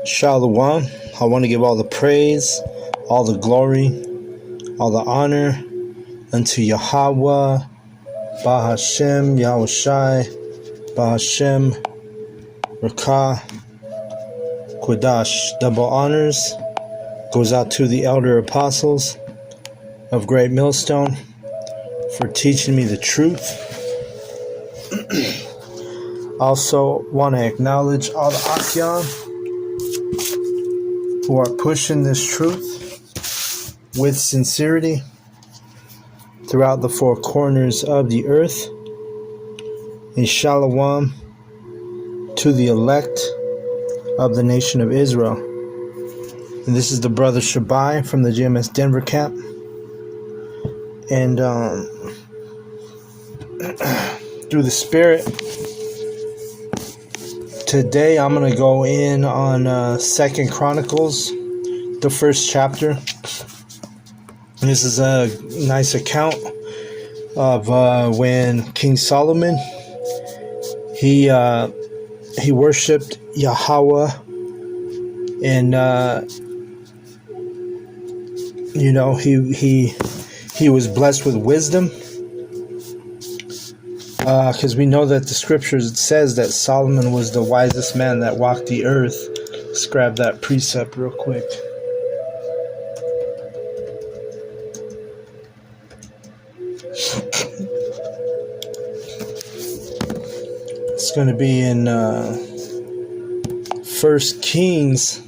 Shalom. I want to give all the praise, all the glory, all the honor unto Yahweh, Bahashem, Yahushai, Bahashem, Rakah, Quadash. Double honors goes out to the elder apostles of Great Millstone for teaching me the truth. Also want to acknowledge all the Akyam who are pushing this truth with sincerity throughout the four corners of the earth. And Shalom to the elect of the nation of Israel. And this is the brother Shabai from the GMS Denver camp. And through the Spirit, today I'm going to go in on 2 Chronicles, the first chapter. This is a nice account of when King Solomon, he worshipped Yahweh, and he was blessed with wisdom. Because we know that the scriptures says that Solomon was the wisest man that walked the earth. Let's grab that precept real quick. It's going to be in 1 Kings.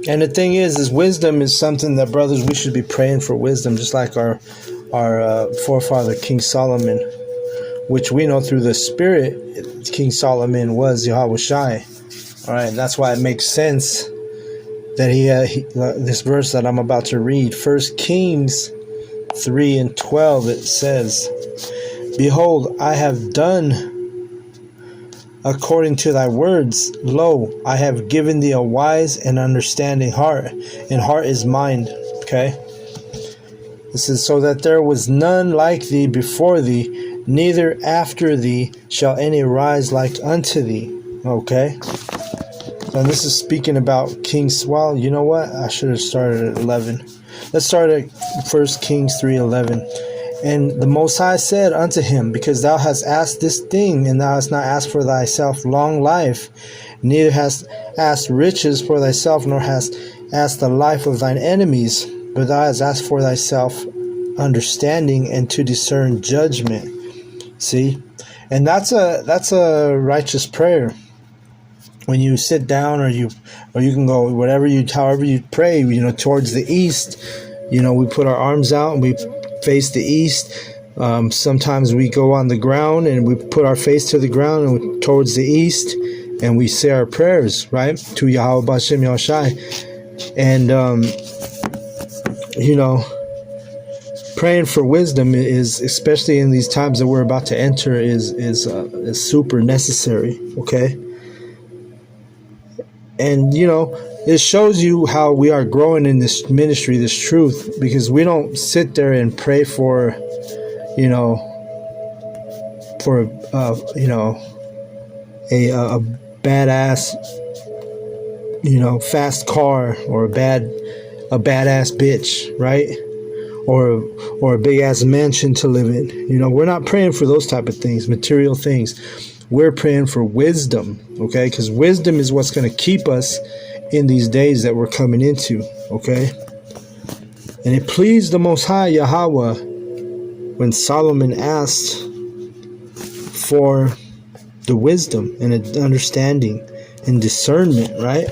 And the thing is wisdom is something that, brothers, we should be praying for wisdom, just like our forefather King Solomon, which we know through the Spirit King Solomon was Yahushai. All right, that's why it makes sense that he this verse that I'm about to read, 1 Kings 3:12, it says, "Behold, I have done according to thy words. Lo, I have given thee a wise and understanding heart, and heart is mine." Okay. This is so that there was none like thee before thee, neither after thee shall any rise like unto thee. Okay. And this is speaking about Kings. Well, you know what? I should have started at 11. Let's start at 1 Kings 3:11. "And the Most High said unto him, Because thou hast asked this thing, and thou hast not asked for thyself long life, neither hast asked riches for thyself, nor hast asked the life of thine enemies, but thou hast asked for thyself understanding and to discern judgment." See? And that's a righteous prayer. When you sit down, or you can go however you pray, towards the east, we put our arms out and we face the east. Sometimes we go on the ground and we put our face to the ground and towards the east, and we say our prayers, right, to Yahweh Bashem Yahushai. And praying for wisdom is, especially in these times that we're about to enter, is super necessary. Okay. And it shows you how we are growing in this ministry, this truth, because we don't sit there and pray for a badass fast car, or a badass bitch, right? Or a big ass mansion to live in. We're not praying for those type of things, material things. We're praying for wisdom, okay? Because wisdom is what's going to keep us in these days that we're coming into, okay? And it pleased the Most High Yahweh when Solomon asked for the wisdom and understanding and discernment, right?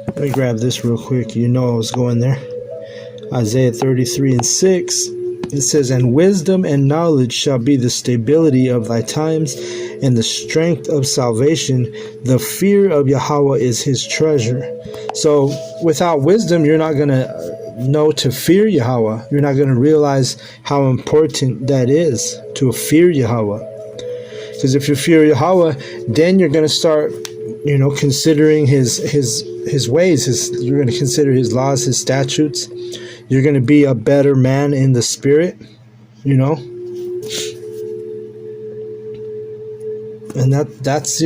Let me grab this real quick. I was going there. Isaiah 33:6, it says, "And wisdom and knowledge shall be the stability of thy times, and the strength of salvation. The fear of Yahweh is his treasure." So without wisdom, you're not going to know to fear Yahweh. You're not going to realize how important that is, to fear Yahweh. Because if you fear Yahweh, then you're going to start, considering his ways. You're going to consider his laws, his statutes. You're going to be a better man in the spirit, And that's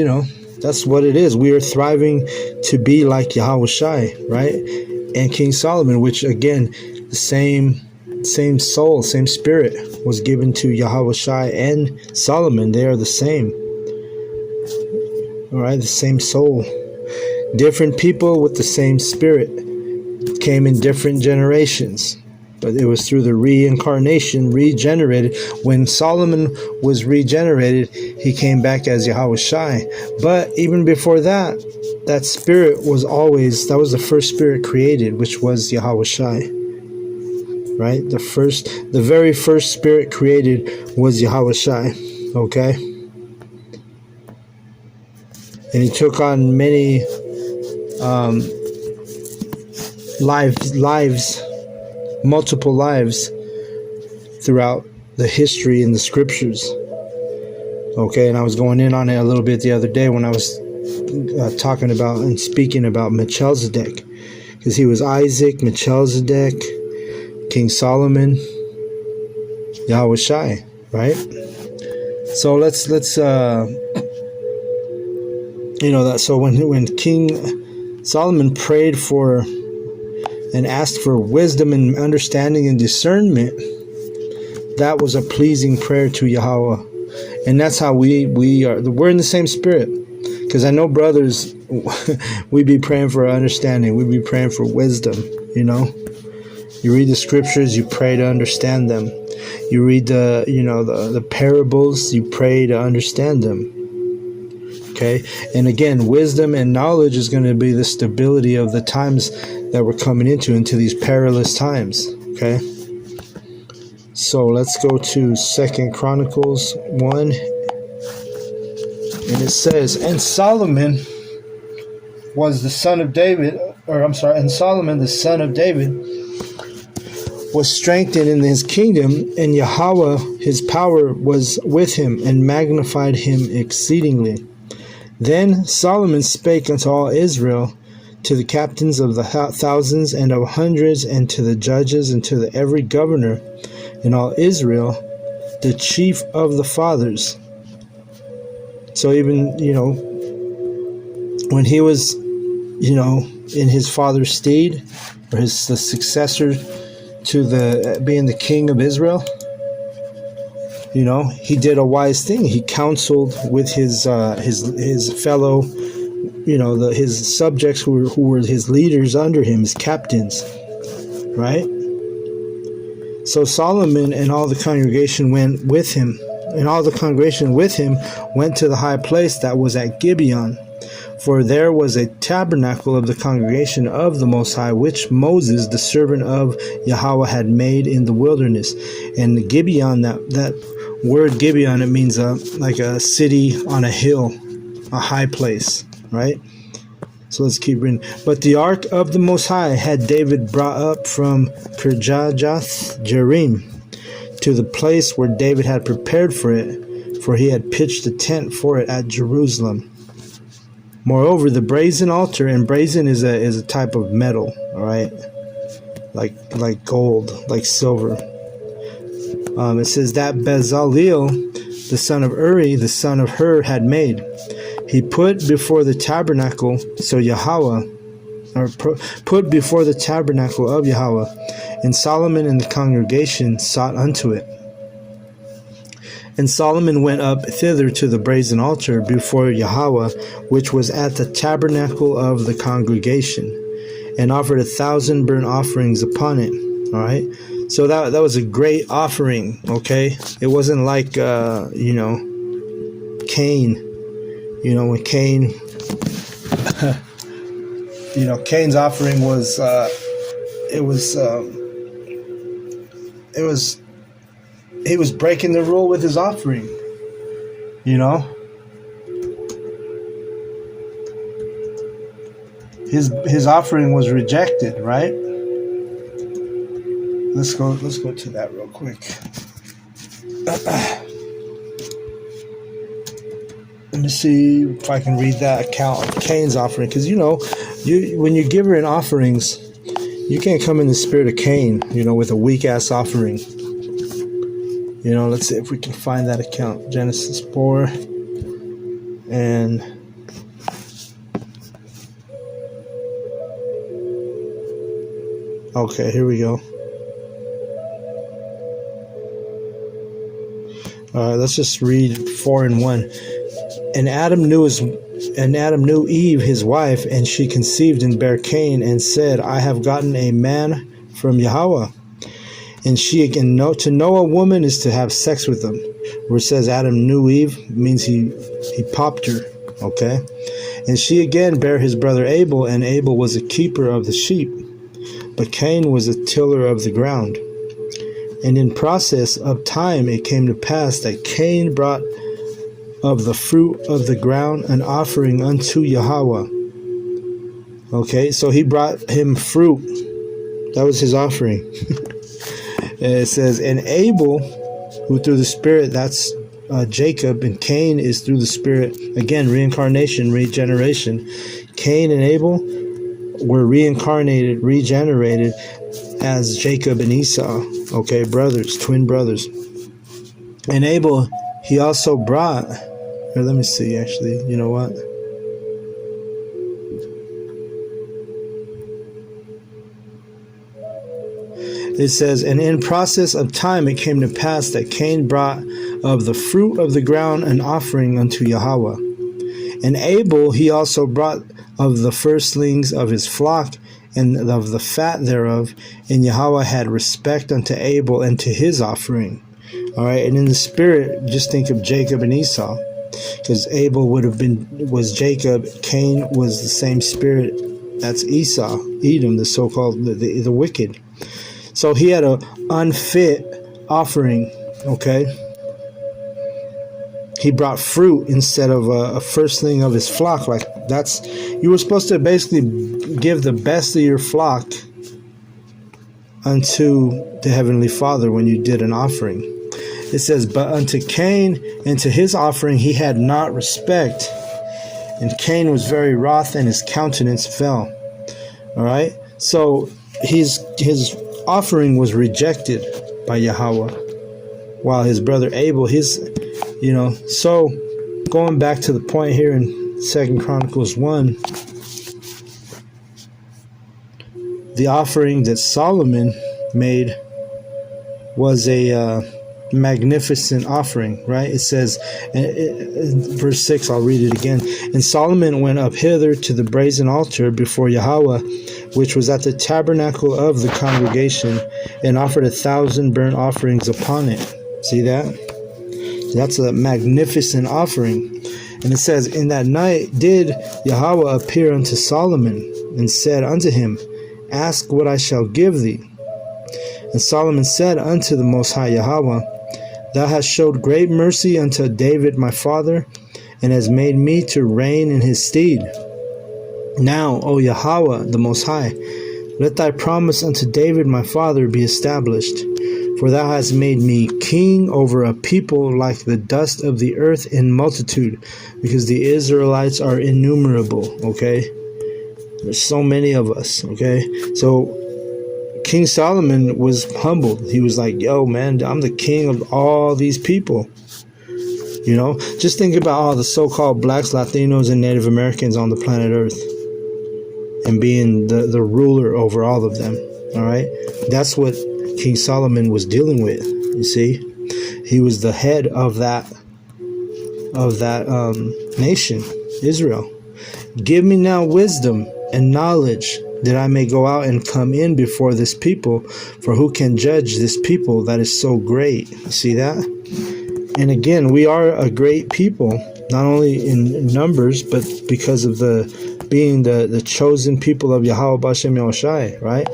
That's what it is. We are thriving to be like Yahweh Shai, right? And King Solomon, which again, the same soul, same spirit was given to Yahweh Shai and Solomon. They are the same. All right, the same soul. Different people with the same spirit came in different generations. But it was through the reincarnation, regenerated. When Solomon was regenerated, he came back as Yahweh Shai. But even before that, that spirit was always, that was the first spirit created, which was Yahweh Shai. Right? The very first spirit created was Yahweh Shai. Okay? And he took on many lives, multiple lives throughout the history in the scriptures. Okay, and I was going in on it a little bit the other day when I was talking about and speaking about Melchizedek, because he was Isaac, Melchizedek, King Solomon, Yahweh Shai, right? So let's so when King Solomon prayed for and asked for wisdom and understanding and discernment, that was a pleasing prayer to Yahweh. And that's how we're in the same spirit. Because I know brothers, we be praying for understanding, we be praying for wisdom, You read the scriptures, you pray to understand them. You read the parables, you pray to understand them. Okay? And again, wisdom and knowledge is going to be the stability of the times that we're coming into these perilous times. Okay? So let's go to 2 Chronicles 1. And it says, and Solomon was the son of David, and Solomon the son of David was strengthened in his kingdom, and Yahweh his power was with him, and magnified him exceedingly. Then Solomon spake unto all Israel, to the captains of the thousands and of hundreds, and to the judges, and to every governor in all Israel, the chief of the fathers. So even, when he was, in his father's stead, or the successor to being the king of Israel, he did a wise thing. He counseled with his fellow, his subjects who were his leaders under him, his captains, right? So Solomon and all the congregation went with him, and all the congregation with him went to the high place that was at Gibeon. For there was a tabernacle of the congregation of the Most High, which Moses, the servant of Yahweh, had made in the wilderness. And the Gibeon, that word Gibeon, it means like a city on a hill, a high place, right? So let's keep reading. But the ark of the Most High had David brought up from Kirjath Jearim to the place where David had prepared for it, for he had pitched a tent for it at Jerusalem. Moreover, the brazen altar, and brazen is a type of metal, all right, like gold, like silver. It says that Bezaleel, the son of Uri, the son of Hur, had made. He put before the tabernacle, put before the tabernacle of Yahweh, and Solomon and the congregation sought unto it. And Solomon went up thither to the brazen altar before Yahweh, which was at the tabernacle of the congregation, and offered 1,000 burnt offerings upon it. All right, so that was a great offering. Okay, it wasn't like Cain. When Cain, Cain's offering was he was breaking the rule with his offering, His offering was rejected, right? Let's go to that real quick. Let me see if I can read that account of Cain's offering, because when you give her in offerings, you can't come in the spirit of Cain, with a weak ass offering. Let's see if we can find that account. Genesis 4 and Okay, here we go. Let's just read 4 and 1. And Adam knew Eve his wife, and she conceived and bare Cain, and said, I have gotten a man from Yahweh. And she again, to know a woman is to have sex with them. Where it says Adam knew Eve, means he popped her. Okay. And she again bare his brother Abel, and Abel was a keeper of the sheep, but Cain was a tiller of the ground. And in process of time it came to pass that Cain brought of the fruit of the ground an offering unto Yahweh. Okay, so he brought him fruit. That was his offering. And it says, and Abel, who through the Spirit, that's Jacob, and Cain is through the Spirit. Again, reincarnation, regeneration. Cain and Abel were reincarnated, regenerated as Jacob and Esau. Okay, brothers, twin brothers. And Abel, he also brought, here, let me see, actually, you know what? It says, and in process of time it came to pass that Cain brought of the fruit of the ground an offering unto Yahweh. And Abel he also brought of the firstlings of his flock and of the fat thereof. And Yahweh had respect unto Abel and to his offering. All right, and in the Spirit, just think of Jacob and Esau, because Abel was Jacob, Cain was the same spirit. That's Esau, Edom, the so-called the wicked. So he had an unfit offering, okay? He brought fruit instead of a firstling of his flock. Like you were supposed to basically give the best of your flock unto the Heavenly Father when you did an offering. It says, but unto Cain and to his offering he had not respect. And Cain was very wroth and his countenance fell. All right? So his offering was rejected by Yahweh, while his brother Abel, so going back to the point here in 2 Chronicles 1, the offering that Solomon made was a magnificent offering, right? It says in verse 6, I'll read it again. And Solomon went up hither to the brazen altar before Yahweh, which was at the tabernacle of the congregation, and offered 1,000 burnt offerings upon it. See that? That's a magnificent offering. And it says, in that night did Yahweh appear unto Solomon, and said unto him, ask what I shall give thee. And Solomon said unto the Most High Yahweh, thou hast showed great mercy unto David my father, and hast made me to reign in his stead. Now, O Yahweh, the Most High, let thy promise unto David my father be established. For thou hast made me king over a people like the dust of the earth in multitude, because the Israelites are innumerable, okay? There's so many of us, okay? So King Solomon was humbled. He was like, yo, man, I'm the king of all these people. You know, just think about all the so-called blacks, Latinos, and Native Americans on the planet Earth, and being the ruler over all of them. All right, that's what King Solomon was dealing with. You see, he was the head of that nation, Israel. Give me now wisdom and knowledge, that I may go out and come in before this people, for who can judge this people that is so great? You see that? And again, we are a great people, not only in numbers, but because of being the chosen people of Yahweh B'Shem Yahushai, right?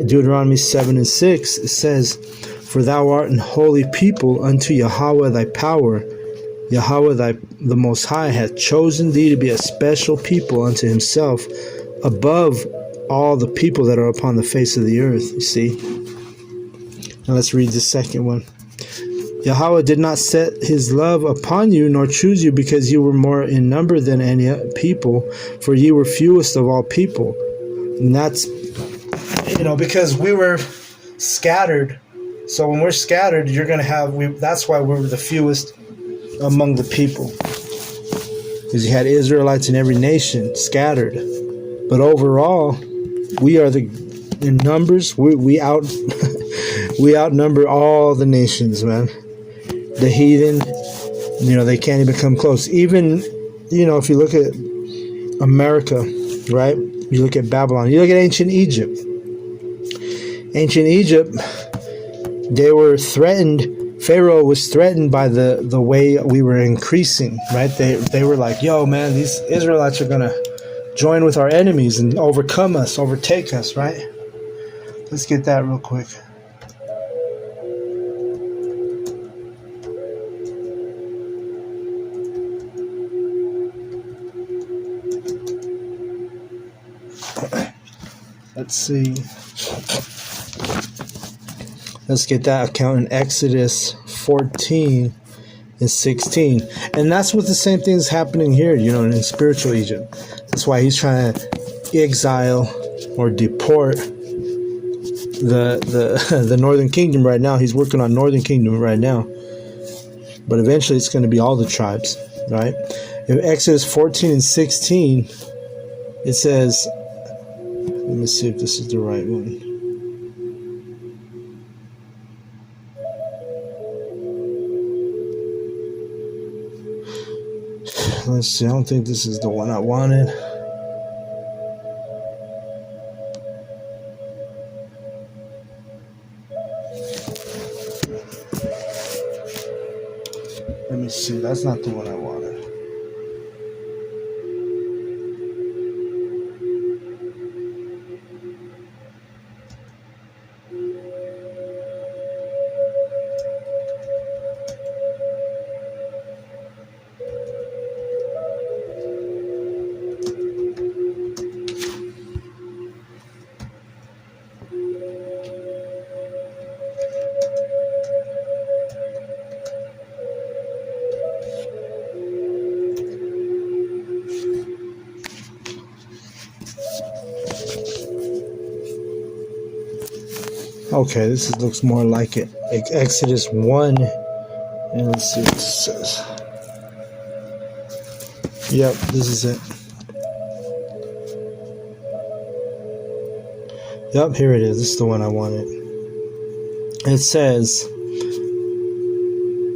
Deuteronomy 7 and 6, it says, for thou art an holy people unto Yahweh thy power. Yahweh the Most High hath chosen thee to be a special people unto himself, above all the people that are upon the face of the earth. You see? Now let's read the second one. Yahweh did not set his love upon you, nor choose you, because you were more in number than any people, for ye were fewest of all people. And that's, because we were scattered. So when we're scattered, you're going to have, that's why we were the fewest among the people. Because you had Israelites in every nation scattered. But overall, we are the in numbers, we out we outnumber all the nations, man. The heathen, they can't even come close. Even, if you look at America, right? You look at Babylon. You look at ancient Egypt. Ancient Egypt, they were threatened. Pharaoh was threatened by the way we were increasing, right? They were like, yo, man, these Israelites are going to join with our enemies and overcome us, overtake us, right? Let's get that real quick. Let's see. Let's get that account in Exodus 14 and 16. And that's what the same thing is happening here, in spiritual Egypt. That's why he's trying to exile or deport the Northern Kingdom right now. He's working on Northern Kingdom right now. But eventually it's going to be all the tribes, right? In Exodus 14 and 16, it says, let me see if this is the right one. Let's see, I don't think this is the one I wanted. Let me see, that's not the one I wanted. Okay, this looks more like it. Exodus 1, and let's see what it says. Yep, this is it. Yep, here it is. This is the one I wanted. It says,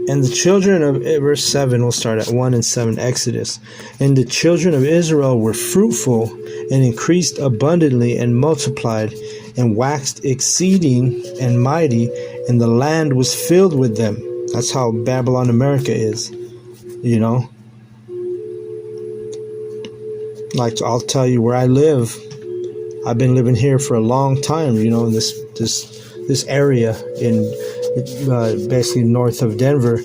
and the children of, verse 7, we'll start at 1 and 7, Exodus. And the children of Israel were fruitful and increased abundantly and multiplied and waxed exceeding and mighty, and the land was filled with them. That's how Babylon America is, Like, I'll tell you where I live. I've been living here for a long time, in this area in basically north of Denver.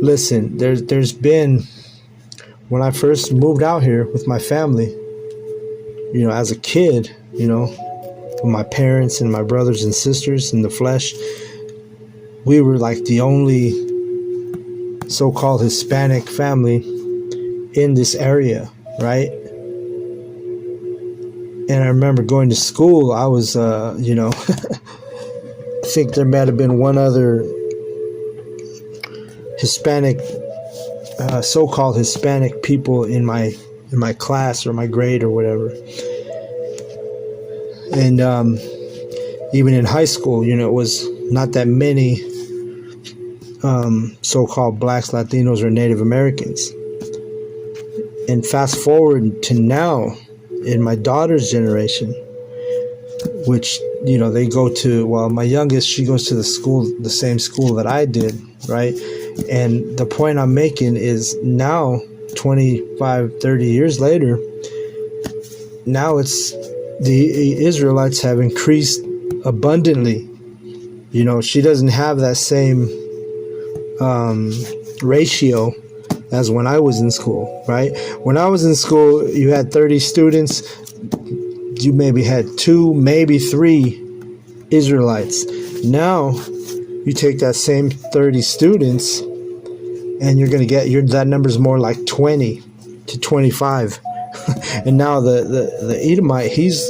Listen, there's been, when I first moved out here with my family, as a kid, with my parents and my brothers and sisters in the flesh, we were like the only so-called Hispanic family in this area, right? And I remember going to school, I was, I think there might have been one other Hispanic, so-called Hispanic people in my class or my grade or whatever. And even in high school, it was not that many so-called blacks, Latinos, or Native Americans. And fast forward to now, in my daughter's generation, which, they go to, well, my youngest, she goes to the same school that I did, right? And the point I'm making is now, 25, 30 years later, now it's, the Israelites have increased abundantly. She doesn't have that same ratio as when I was in school, right? When I was in school, you had 30 students. You maybe had 2, maybe 3 Israelites. Now, you take that same 30 students, and you're going to get that number's more like 20 to 25. And now the Edomite, he's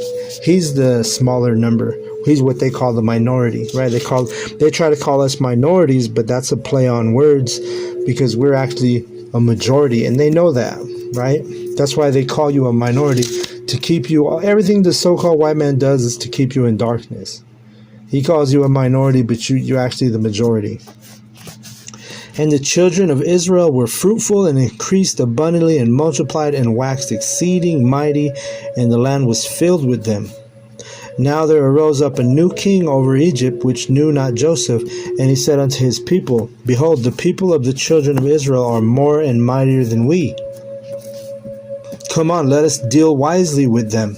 the smaller number. He's what they call the minority, right? They try to call us minorities, but that's a play on words, because we're actually a majority, and they know that, right? That's why they call you a minority, to keep you, everything the so-called white man does is to keep you in darkness. He calls you a minority, but you're actually the majority. And the children of Israel were fruitful and increased abundantly and multiplied and waxed exceeding mighty, and the land was filled with them. Now there arose up a new king over Egypt, which knew not Joseph, and he said unto his people, Behold, the people of the children of Israel are more and mightier than we. Come on, let us deal wisely with them,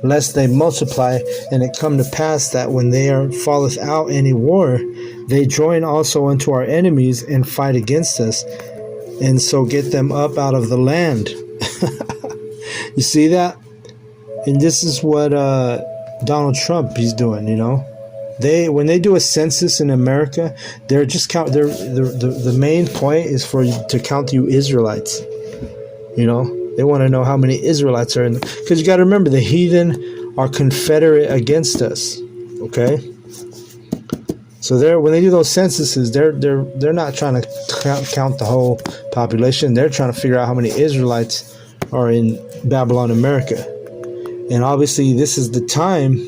lest they multiply, and it come to pass that when there falleth out any war, they join also unto our enemies and fight against us, and so get them up out of the land. You see that? And this is what Donald Trump he's doing. When they do a census in America, they're just the main point is to count you Israelites. They want to know how many Israelites are in because you got to remember the heathen are confederate against us. Okay, so when they do those censuses, they're not trying to count the whole population. They're trying to figure out how many Israelites are in Babylon, America. And obviously, this is the time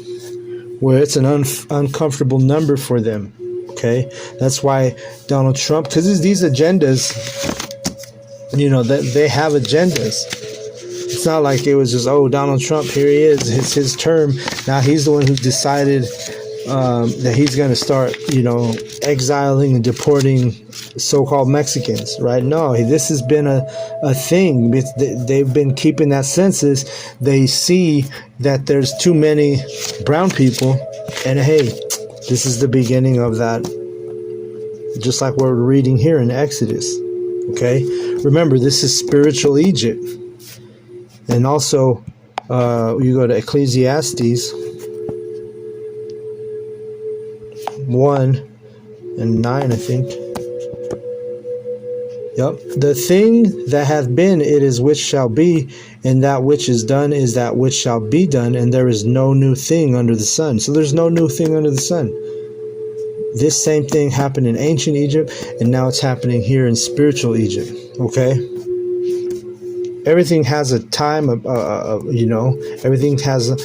where it's an uncomfortable number for them. Okay, that's why Donald Trump, because these agendas, that they have agendas. It's not like it was just, Donald Trump, here he is, it's his term. Now he's the one who decided that he's going to start, exiling and deporting so-called Mexicans, right? No, this has been a thing. They've been keeping that census. They see that there's too many brown people, and hey, this is the beginning of that, just like we're reading here in Exodus. Okay, remember, this is spiritual Egypt. And also, you go to Ecclesiastes 1:9, I think. Yep. The thing that hath been, it is which shall be, and that which is done is that which shall be done, and there is no new thing under the sun. So there's no new thing under the sun. This same thing happened in ancient Egypt, and now it's happening here in spiritual Egypt. Okay? Everything has a time, everything has a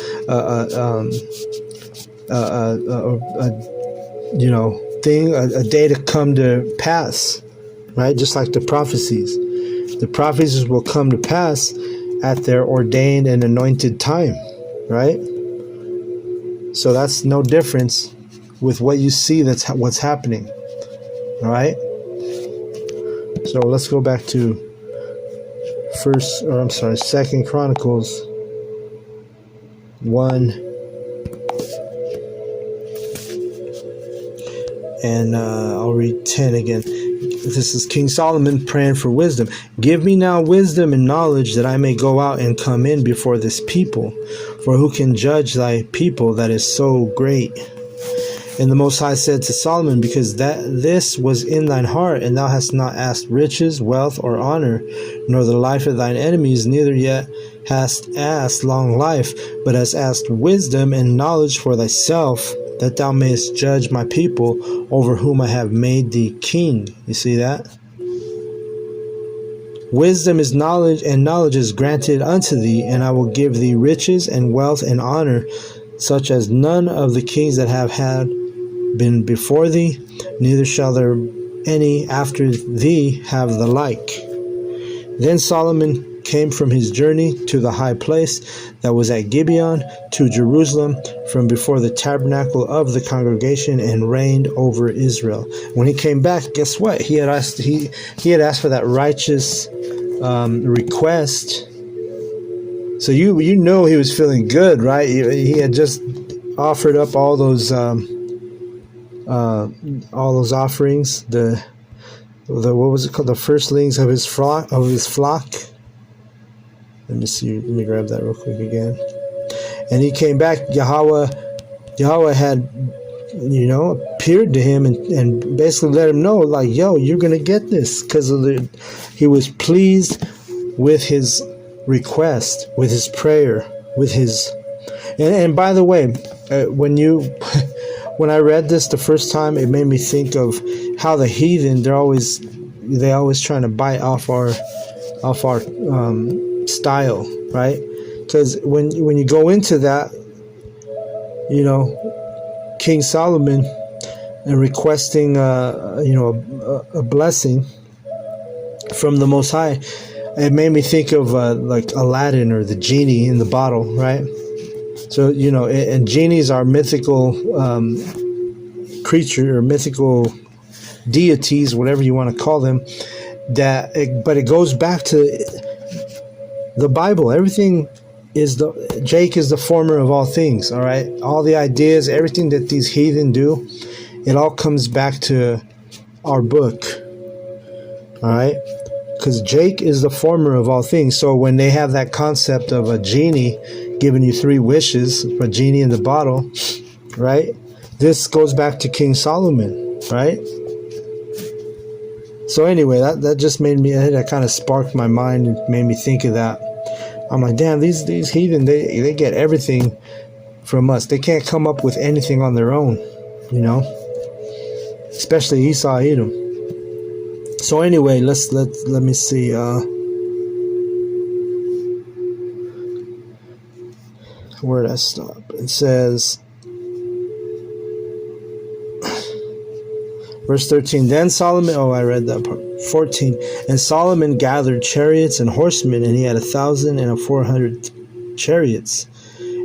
day to come to pass, right? Just like the prophecies. The prophecies will come to pass at their ordained and anointed time, right? So that's no difference with what you see. That's what's happening, all right? So let's go back to Second Chronicles 1, and I'll read 10 again. This is King Solomon praying for wisdom. Give me now wisdom and knowledge, that I may go out and come in before this people. For who can judge thy people that is so great? And the Most High said to Solomon, because this was in thine heart, and thou hast not asked riches, wealth, or honor, nor the life of thine enemies, neither yet hast asked long life, but hast asked wisdom and knowledge for thyself, that thou mayest judge my people, over whom I have made thee king. You see that? Wisdom is knowledge, and knowledge is granted unto thee, and I will give thee riches and wealth and honor, such as none of the kings that have had been before thee, neither shall there any after thee have the like. Then Solomon came from his journey to the high place that was at Gibeon to Jerusalem from before the tabernacle of the congregation, and reigned over Israel. When he came back, guess what? He had asked for that righteous request. So you know he was feeling good, right? He had just offered up all those offerings, the what was it called, the firstlings of his flock. Let me see. Let me grab that real quick again. And he came back. Yahweh had, appeared to him and basically let him know, like, yo, you're gonna get this, because he was pleased with his request, with his prayer, with his. And by the way, when I read this the first time, it made me think of how the heathen, they always trying to bite off our style, right? Because when you go into that, you know, King Solomon and requesting, a blessing from the Most High, it made me think of like Aladdin or the genie in the bottle, right? So, and genies are mythical creature or mythical deities, whatever you want to call them. But it goes back to the Bible. Everything Jake is the former of all things. All right, all the ideas, everything that these heathen do, it all comes back to our book. All right, because Jake is the former of all things. So when they have that concept of a genie giving you 3 wishes, a genie in the bottle, right? This goes back to King Solomon, right? So anyway, that just made me, that kind of sparked my mind and made me think of that. I'm like, damn, these heathen, they get everything from us. They can't come up with anything on their own, especially Esau, Edom. So anyway, let me see. Where did I stop? It says, verse 13, then Solomon, I read that part. 14, and Solomon gathered chariots and horsemen, and he had 1,400 chariots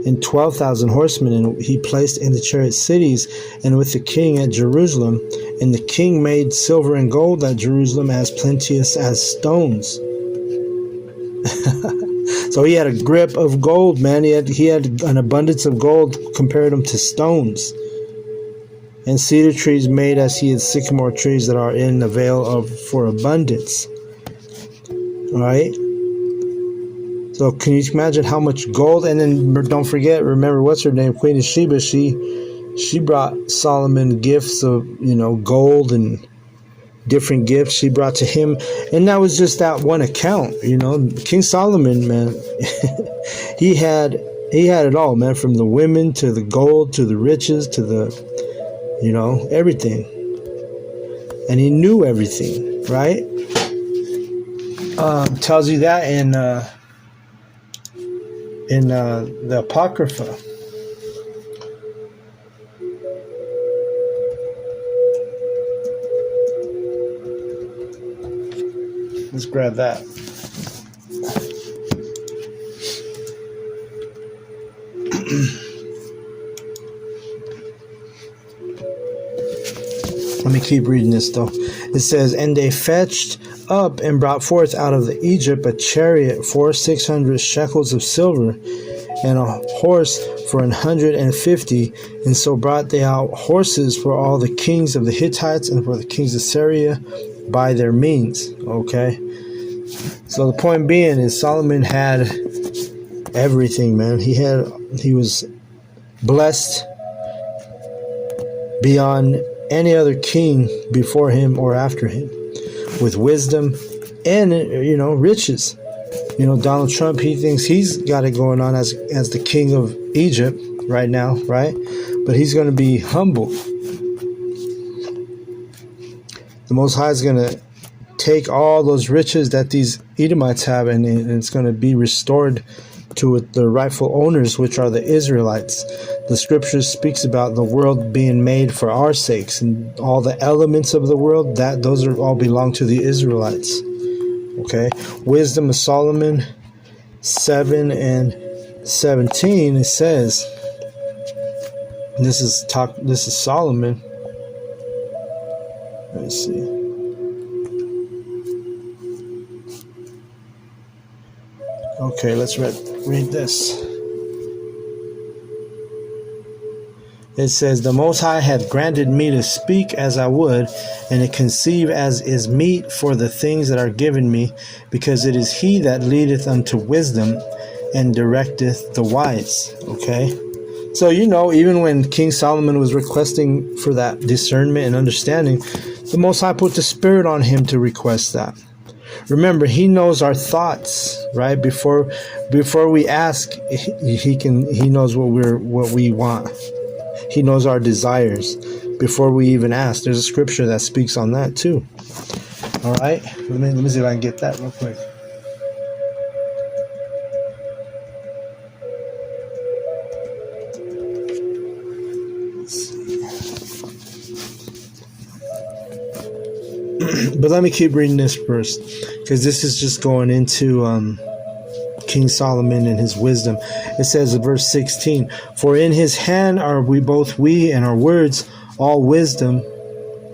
and 12,000 horsemen, and he placed in the chariot cities and with the king at Jerusalem. And the king made silver and gold at Jerusalem as plenteous as stones. So he had a grip of gold, man. He had an abundance of gold, compared them to stones. And cedar trees made as he had sycamore trees that are in the vale for abundance. All right. So can you imagine how much gold? And then don't forget, remember, what's her name? Queen of Sheba. She brought Solomon gifts of, gold and different gifts she brought to him. And that was just that one account, King Solomon, man, he had it all, man, from the women to the gold to the riches to the, everything. And he knew everything, right? Tells you that in the Apocrypha. Let's grab that. Let me keep reading this though. It says, and they fetched up and brought forth out of the Egypt a chariot for 600 shekels of silver, and a horse for 150. And so brought they out horses for all the kings of the Hittites and for the kings of Syria by their means. Okay. So the point being is Solomon had everything, man. He was blessed beyond any other king before him or after him, with wisdom and riches. Donald Trump, he thinks he's got it going on as the king of Egypt right now, right? But he's going to be humble. The Most High is going to take all those riches that these Edomites have, and it's going to be restored to the rightful owners, which are the Israelites. The scriptures speaks about the world being made for our sakes, and all the elements of the world, those all belong to the Israelites. Okay, Wisdom of Solomon 7 and 17. It says, this is Solomon. Let me see. Okay, let's read this. It says, the Most High hath granted me to speak as I would, and to conceive as is meet for the things that are given me, because it is he that leadeth unto wisdom, and directeth the wise. Okay? So, even when King Solomon was requesting for that discernment and understanding, the Most High put the Spirit on him to request that. Remember, he knows our thoughts, right? Before we ask, he knows what we want. He knows our desires before we even ask. There's a scripture that speaks on that too. All right, let me see if I can get that real quick. But let me keep reading this verse, because this is just going into King Solomon and his wisdom. It says in verse 16, "For in his hand are we and our words, all wisdom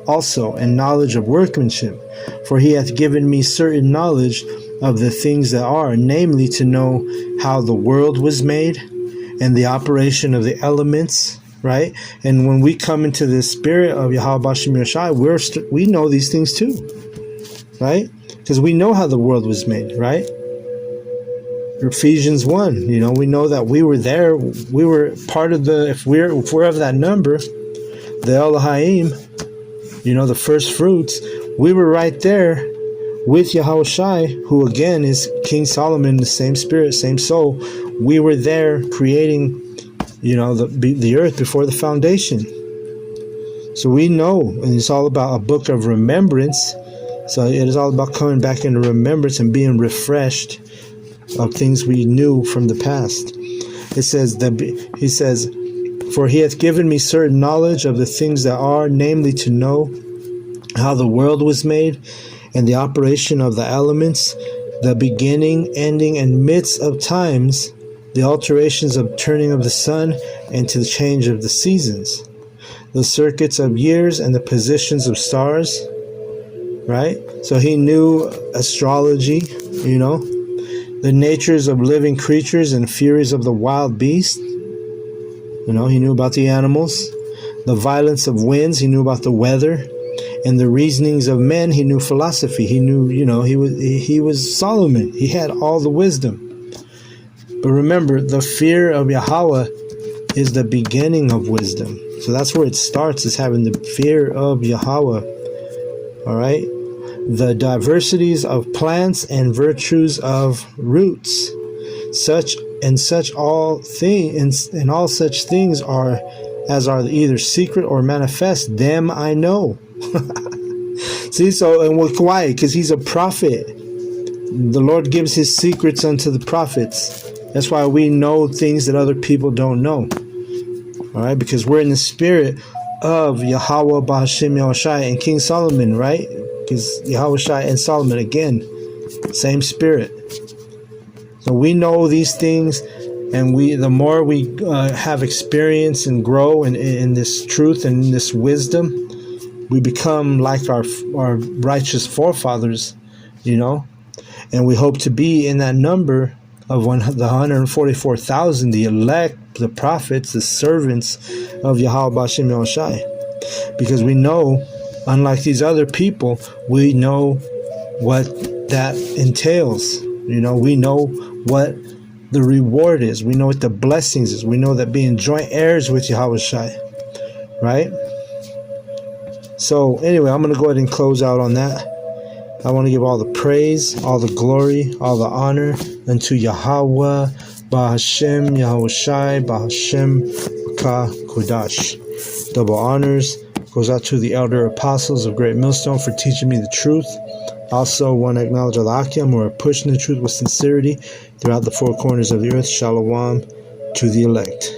also, and knowledge of workmanship. For he hath given me certain knowledge of the things that are, namely to know how the world was made, and the operation of the elements." Right? And when we come into the spirit of Yahweh Bashem Yoshai, we know these things too. Right? Because we know how the world was made, right? Ephesians 1, we know that we were there. We were part of if we're of that number, the Elohim, the first fruits, we were right there with Yahushai, who again is King Solomon, the same spirit, same soul. We were there creating, the earth before the foundation. So we know, and it's all about a book of remembrance. So it is all about coming back into remembrance and being refreshed of things we knew from the past. It says he says, "For he hath given me certain knowledge of the things that are, namely to know how the world was made, and the operation of the elements, the beginning, ending, and midst of times, the alterations of turning of the sun, and to the change of the seasons, the circuits of years, and the positions of stars." Right? So he knew astrology, the natures of living creatures and furies of the wild beast. He knew about the animals, the violence of winds. He knew about the weather, and the reasonings of men. He knew philosophy. He knew, he was Solomon. He had all the wisdom. But remember, the fear of Yahweh is the beginning of wisdom. So that's where it starts, is having the fear of Yahweh. All right? The diversities of plants and virtues of roots. All such things are either secret or manifest, them I know. See, and why? Because he's a prophet. The Lord gives his secrets unto the prophets. That's why we know things that other people don't know. All right, because we're in the spirit of Yahweh Bahashim Yahushai and King Solomon, right? Because Yahushai and Solomon, again, same spirit. So we know these things, and the more we have experience and grow in this truth and in this wisdom, we become like our righteous forefathers, and we hope to be in that number of the 144,000, the elect, the prophets, the servants of Yahweh Bashem Yahushai. Because we know, unlike these other people, we know what that entails. We know what the reward is. We know what the blessings is. We know that being joint heirs with Yahushai, right? So anyway, I'm going to go ahead and close out on that. I want to give all the praise, all the glory, all the honor unto Yahweh, Bahashem, Yahushai, Bahashem, Ka, Kodash. Double honors goes out to the elder apostles of Great Millstone for teaching me the truth. Also want to acknowledge Alakim, who are pushing the truth with sincerity throughout the four corners of the earth. Shalom to the elect.